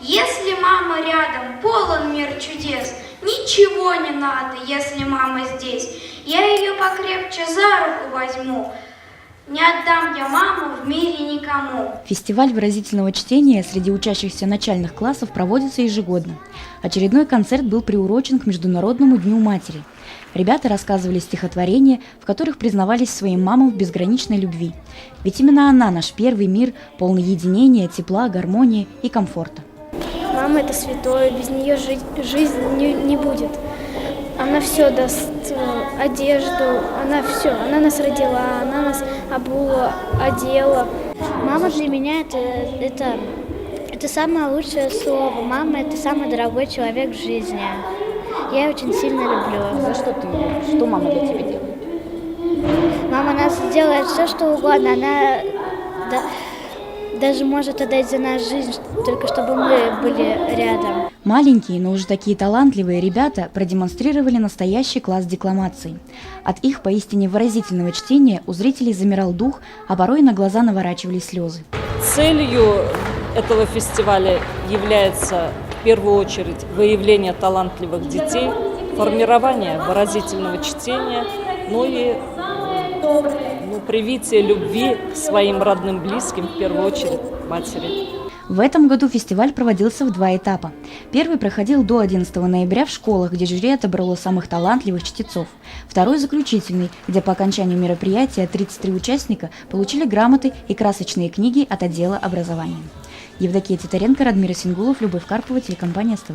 Если мама рядом, полон мир чудес. Ничего не надо, если мама здесь. Я ее покрепче за руку возьму. Не отдам я маму в мире никому. Фестиваль выразительного чтения среди учащихся начальных классов проводится ежегодно. Очередной концерт был приурочен к Международному дню матери. Ребята рассказывали стихотворения, в которых признавались своим мамам в безграничной любви. Ведь именно она наш первый мир, полный единения, тепла, гармонии и комфорта. Мама – это святое, без нее жизнь не будет. Она все даст, одежду, она все. Она нас родила, она нас обула, одела. Мама для меня это самое лучшее слово. Мама – это самый дорогой человек в жизни. Я ее очень сильно люблю. За что ты ее любишь? Что мама для тебя делает? Мама нас делает все, что угодно. Она даже может отдать за нас жизнь, только чтобы мы были рядом. Маленькие, но уже такие талантливые ребята продемонстрировали настоящий класс декламации. От их поистине выразительного чтения у зрителей замирал дух, а порой на глаза наворачивались слезы. Целью этого фестиваля является в первую очередь выявление талантливых детей, формирование выразительного чтения, ну и привитие любви к своим родным, близким, в первую очередь матери. В этом году фестиваль проводился в два этапа. Первый проходил до 11 ноября в школах, где жюри отобрало самых талантливых чтецов. Второй заключительный, где по окончанию мероприятия 33 участника получили грамоты и красочные книги от отдела образования. Евдокия Титаренко, Радмир Сингулов, Любовь Карпова, телекомпания СТВ.